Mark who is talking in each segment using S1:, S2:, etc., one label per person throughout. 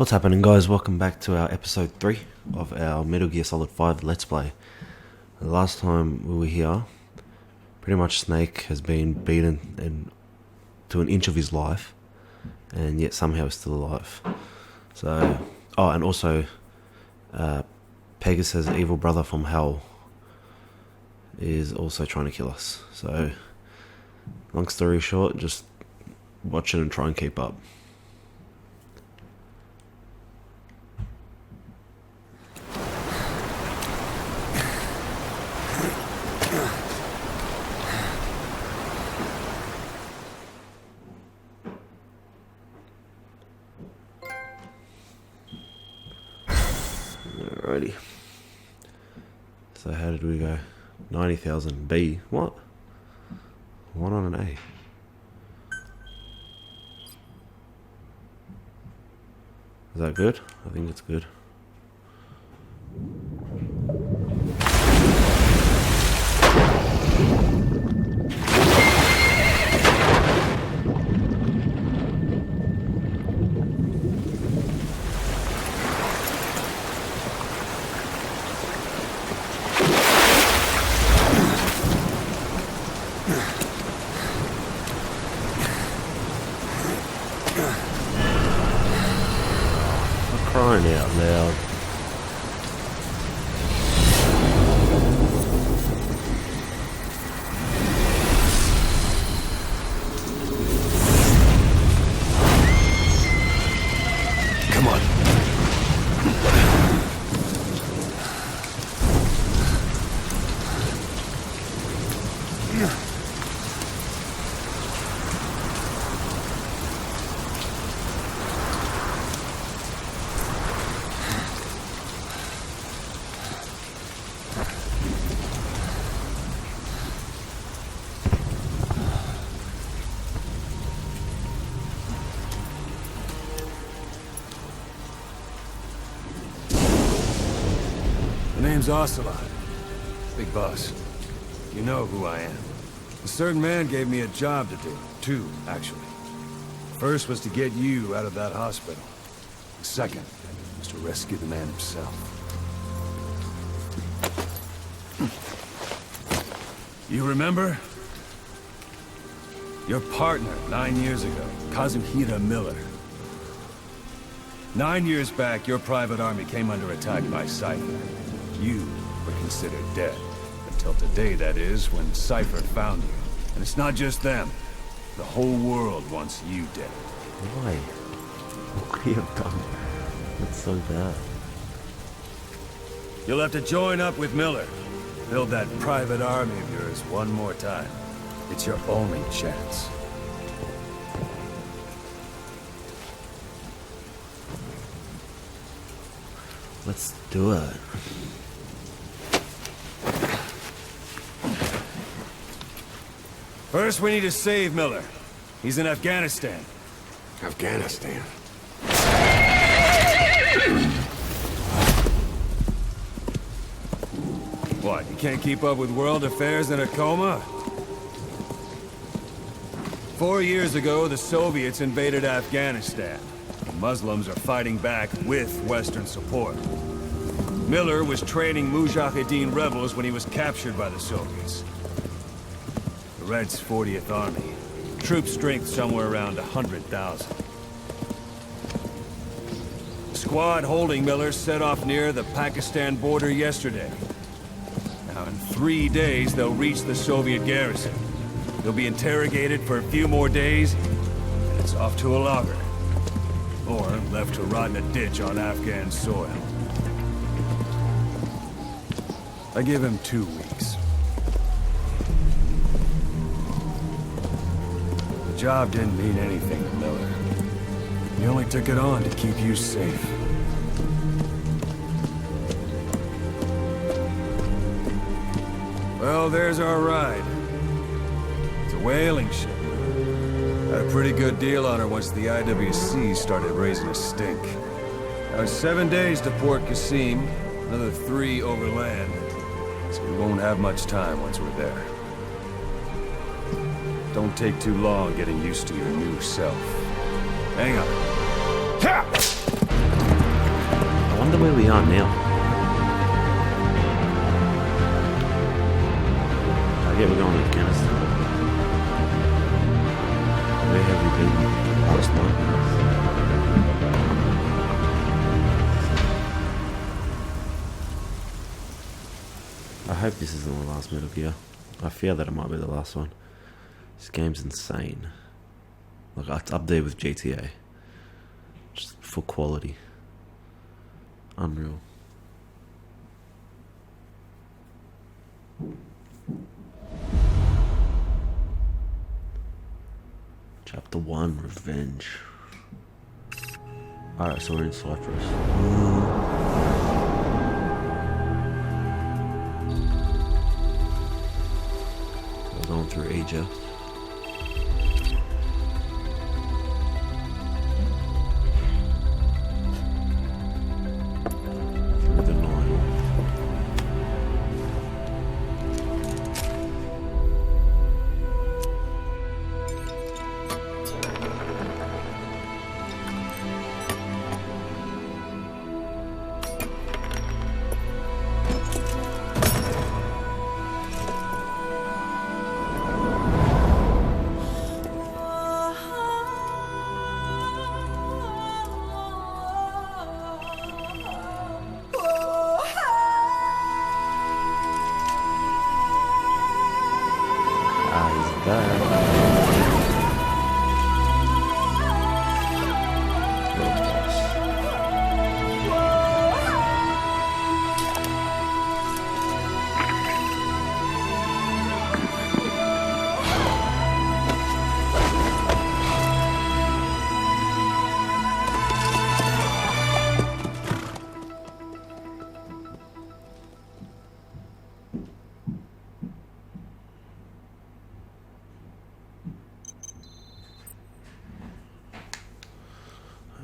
S1: What's happening, guys? Welcome back to our episode 3 of our Metal Gear Solid 5 Let's Play. The last time we were here, pretty much Snake has been beaten to an inch of his life, and yet somehow is still alive. So, and also, Pegasus' evil brother from hell is also trying to kill us. So, long story short, just watch it and try and keep up. Alrighty. So how did we go? 90,000 B. What? One on an A. Is that good? I think it's good. Crying out loud.
S2: Come on. The name's Ocelot. Big boss. You know who I am. A certain man gave me a job to do. Two, actually. First was to get you out of that hospital. The second was to rescue the man himself. You remember? Your partner 9 years ago, Kazuhira Miller. 9 years back, your private army came under attack by Cypher. You were considered dead. Until today, that is, when Cypher found you. And it's not just them. The whole world wants you dead.
S1: Why? What could you have done? That's so bad.
S2: You'll have to join up with Miller. Build that private army of yours one more time. It's your only chance.
S1: Let's do it.
S2: First, we need to save Miller. He's in Afghanistan.
S3: Afghanistan.
S2: What, you can't keep up with world affairs in a coma? 4 years ago, the Soviets invaded Afghanistan. The Muslims are fighting back with Western support. Miller was training Mujahideen rebels when he was captured by the Soviets. The Red's 40th Army. Troop strength somewhere around 100,000. The squad holding Miller set off near the Pakistan border yesterday. Now, in 3 days, they'll reach the Soviet garrison. They'll be interrogated for a few more days, and it's off to a lager. Or left to rot in a ditch on Afghan soil. I give him 2 weeks. The job didn't mean anything to Miller. He only took it on to keep you safe. Well, there's our ride. It's a whaling ship. Had a pretty good deal on her once the IWC started raising a stink. Now it's 7 days to Port Qasim, another 3 overland. So we won't have much time once we're there. Don't take too long getting used to your new self. Hang on. Ha!
S1: where we are now. I get we're going to Afghanistan. Where have we been last night? I hope this isn't the last Metal Gear. I fear that it might be the last one. This game's insane. Like, it's up there with GTA. Just for quality. Unreal. Chapter 1, Revenge. Alright, so we're in Cyprus. We're going through Egypt. Through the Nile.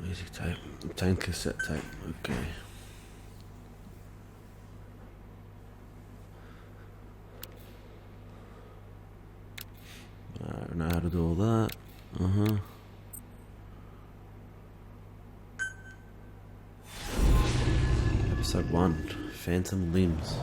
S1: Music tape. Obtain cassette tape. Okay. I don't know how to do all that. Episode 1. Phantom Limbs.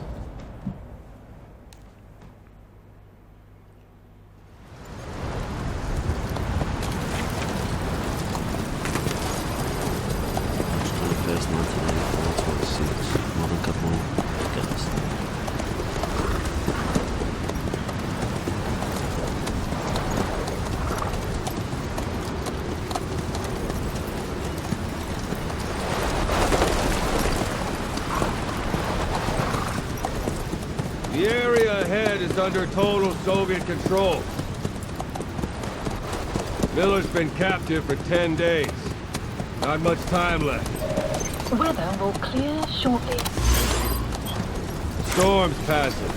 S2: The area ahead is under total Soviet control. Miller's been captive for 10 days. Not much time left.
S4: Weather will clear shortly.
S2: Storm's passing.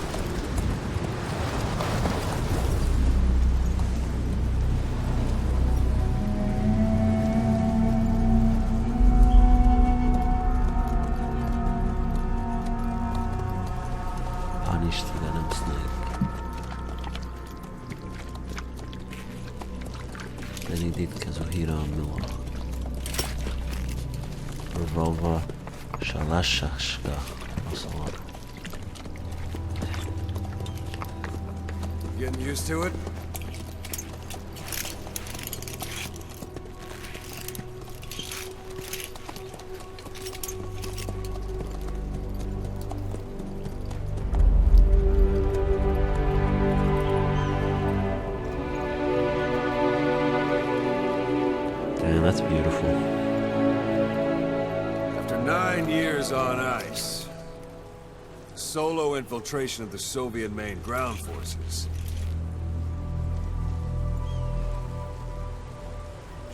S1: Punished venom snake. Benedict Kazuhiro Miller. Revolver Shalashashka. Awesome.
S2: Getting used to it?
S1: Damn, that's beautiful.
S2: After 9 years on ice, solo infiltration of the Soviet main ground forces.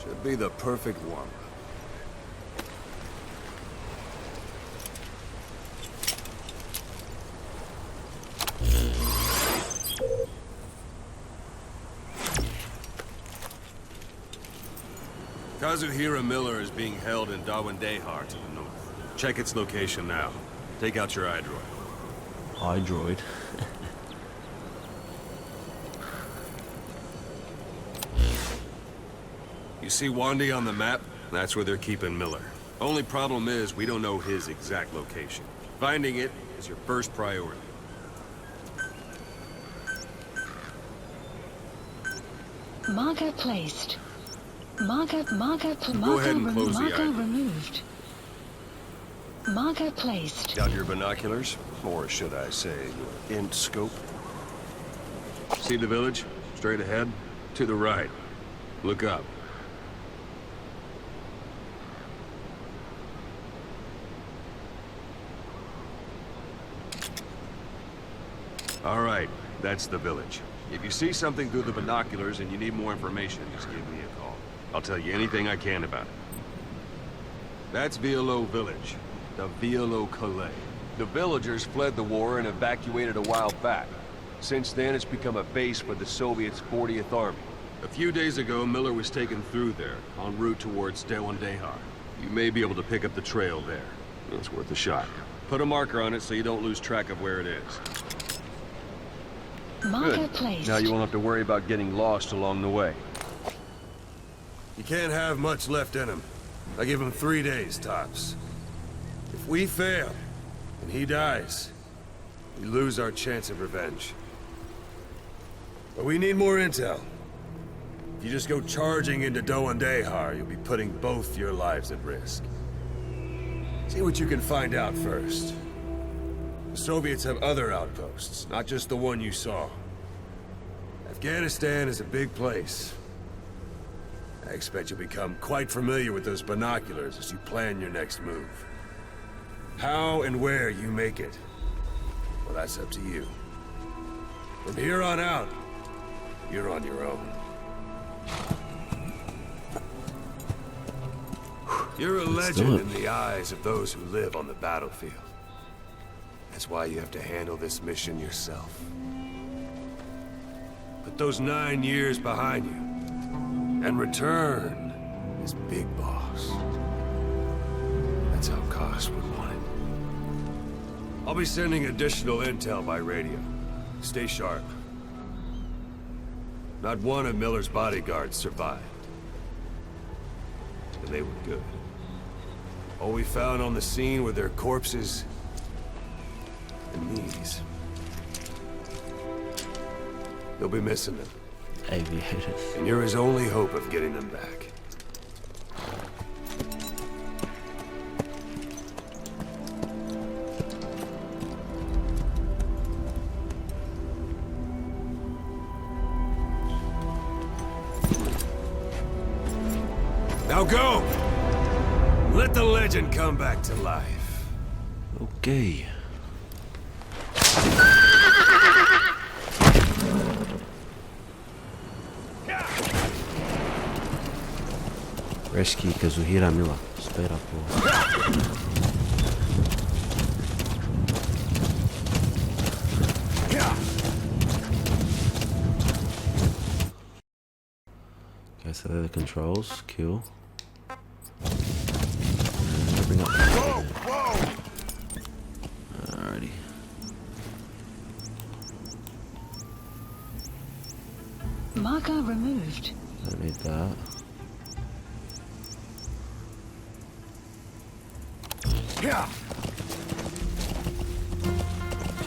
S2: Should be the perfect one. Kazuhira Miller is being held in Dawandehar to the north. Check its location now. Take out your iDroid.
S1: iDroid.
S2: You see Wandi on the map? That's where they're keeping Miller. Only problem is, we don't know his exact location. Finding it is your first priority.
S4: Marker placed. Marker
S2: Go ahead and close the
S4: marker
S2: eye.
S4: removed. Marker placed.
S5: Got your binoculars? Or should I say, your int scope?
S2: See the village? Straight ahead? To the right. Look up. All right, that's the village. If you see something through the binoculars and you need more information, just give me a call. I'll tell you anything I can about it. That's Violo Village, the Violo Calais. The villagers fled the war and evacuated a while back. Since then, it's become a base for the Soviets' 40th Army. A few days ago, Miller was taken through there, en route towards Dewandehar. You may be able to pick up the trail there. It's worth a shot. Put a marker on it so you don't lose track of where it is.
S4: Marker
S2: Good.
S4: placed.
S2: Now you won't have to worry about getting lost along the way.
S3: You can't have much left in him. I give him 3 days, tops. If we fail, and he dies, we lose our chance of revenge. But we need more intel. If you just go charging into Dewandehar, you'll be putting both your lives at risk. See what you can find out first. The Soviets have other outposts, not just the one you saw. Afghanistan is a big place. I expect you'll become quite familiar with those binoculars as you plan your next move. How and where you make it, well, that's up to you. From here on out, you're on your own. You're a
S1: Let's do
S3: legend
S1: it.
S3: in the eyes of those who live on the battlefield. That's why you have to handle this mission yourself. Put those 9 years behind you, and return as Big Boss. That's how Koss would want it. I'll be sending additional intel by radio. Stay sharp. Not one of Miller's bodyguards survived. And they were good. All we found on the scene were their corpses and knees. You'll be missing them,
S1: Aviators.
S3: and you're his only hope of getting them back. Now go! Let the legend come back to life.
S1: Okay. Rescue Kazuhira Miller. Espera, pô. Okay, so they're the controls. Kill. And bring up. Alrighty.
S4: Marker removed.
S1: Don't need that.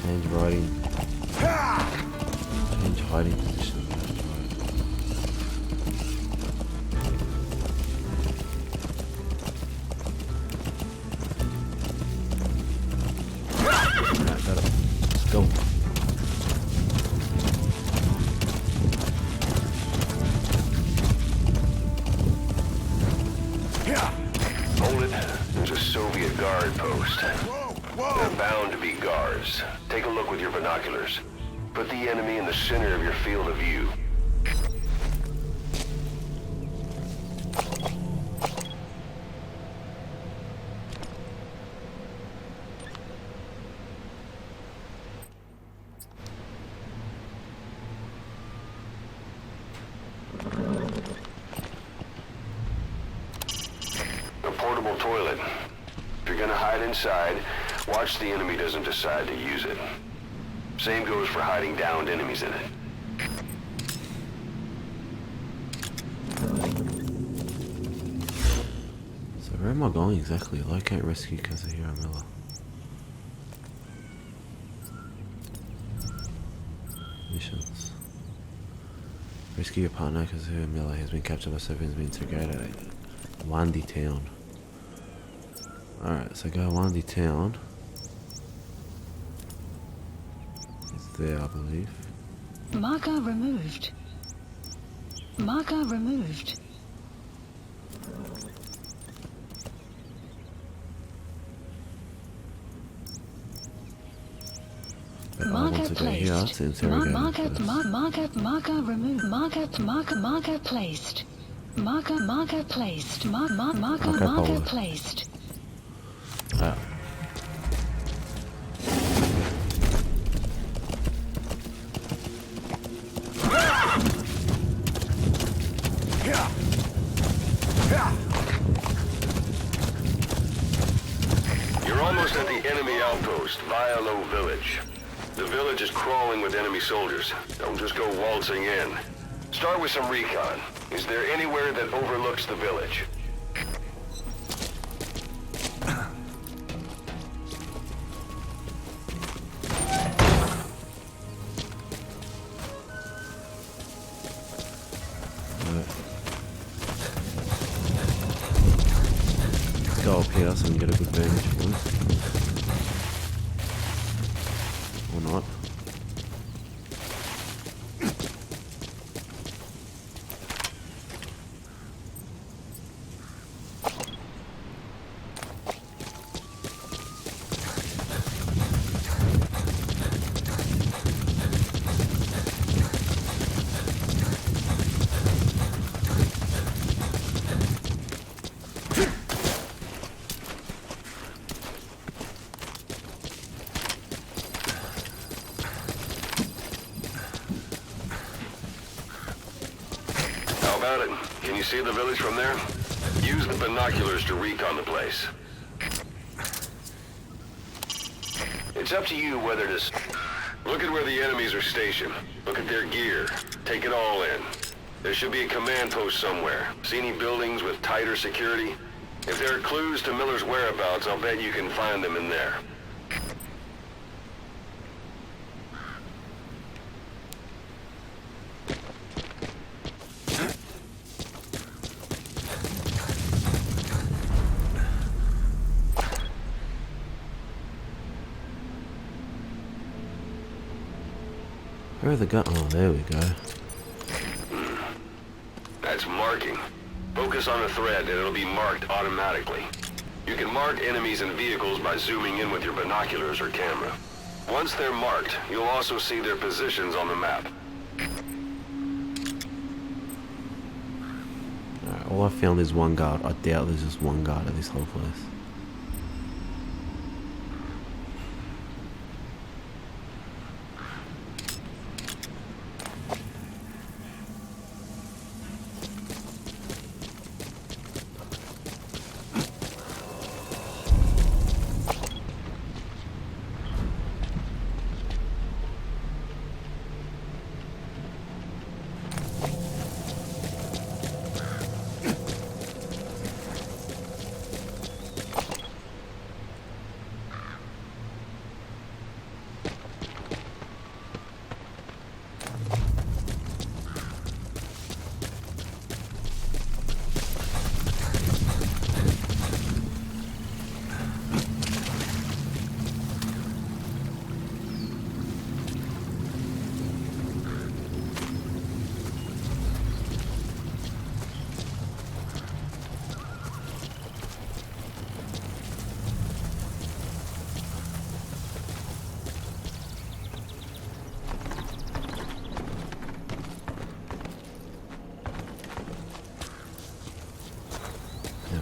S1: Change riding. Change hiding position. Right, got it. Let's go.
S6: Hold it. There's a Soviet guard post. They're bound to be guards. Take a look with your binoculars. Put the enemy in the center of your field of view. A portable toilet. If you're gonna hide inside, watch the enemy doesn't decide to use it. Same goes for hiding downed enemies in it.
S1: So Where am I going exactly? Locate, rescue Kazuhiro Miller. Missions. Rescue your partner Kazuhiro Miller has been captured by Soviets and been interrogated at Wandi Town. Alright, so go Wandi Town. It's there, I believe.
S4: Marker removed. Marker removed.
S1: But I want
S4: Marker
S1: to go here
S4: placed.
S1: to interrogate
S4: Marker
S1: him first.
S4: marker removed. Marker placed. Marker placed. Marker placed.
S6: You're almost at the enemy outpost, Vialo Village. The village is crawling with enemy soldiers. Don't just go waltzing in. Start with some recon. Is there anywhere that overlooks the village?
S1: Let's go up here so we can get a good vantage point. Or not.
S6: How about it? Can you see the village from there? Use the binoculars to recon the place. It's up to you whether to... Look at where the enemies are stationed. Look at their gear. Take it all in. There should be a command post somewhere. See any buildings with tighter security? If there are clues to Miller's whereabouts, I'll bet you can find them in there.
S1: Where are the guns? Oh, there we go.
S6: That's marking. Focus on a thread and it'll be marked automatically. You can mark enemies and vehicles by zooming in with your binoculars or camera. Once they're marked, you'll also see their positions on the map.
S1: Alright, all I found is one guard. I doubt there's just one guard at this whole place.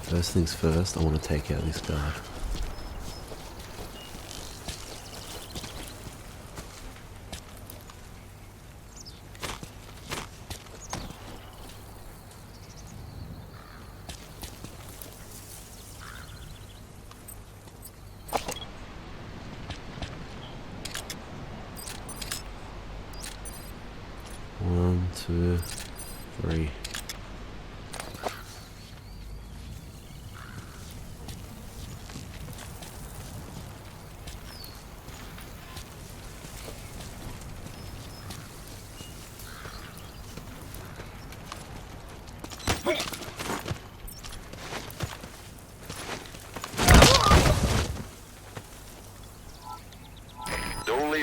S1: First things first, I want to take out this guard. One, two, three.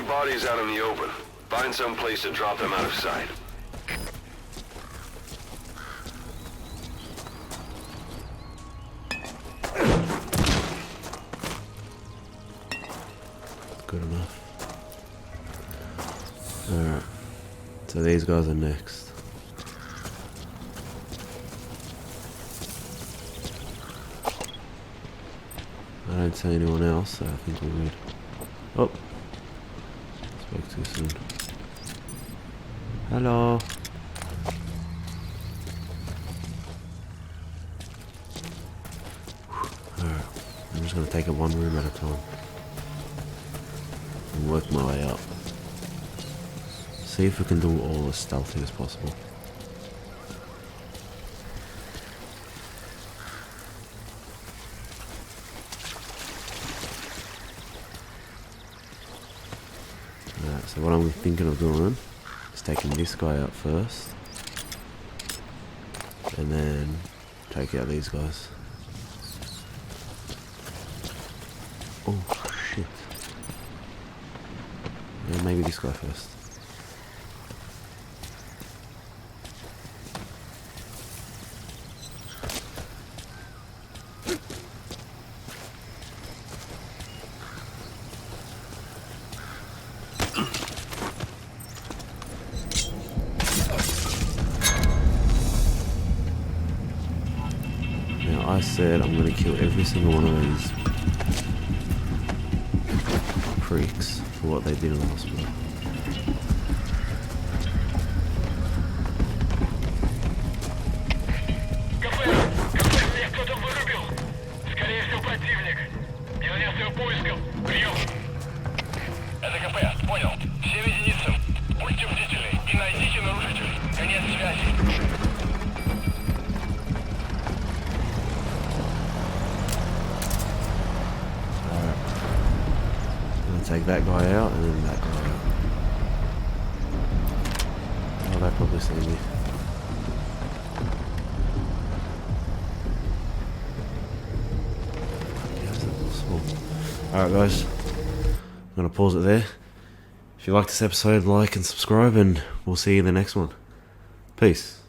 S6: bodies out in the open. Find some place to drop them out of sight.
S1: Good enough. Alright. So these guys are next. I don't see anyone else, so I think we're good. Oh! Spoke too soon. Hello! Alright, I'm just gonna take it one room at a time. And work my way up. See if we can do all as stealthy as possible. Alright, so what I'm thinking of doing is taking this guy out first. And then take out these guys. Oh shit. Yeah, maybe this guy first. Now I said I'm gonna kill every single one of these freaks for what they did in the hospital. Take that guy out and then that guy out. Oh, they probably see me. How is that possible? Alright guys, I'm going to pause it there. If you like this episode, like and subscribe, and we'll see you in the next one. Peace.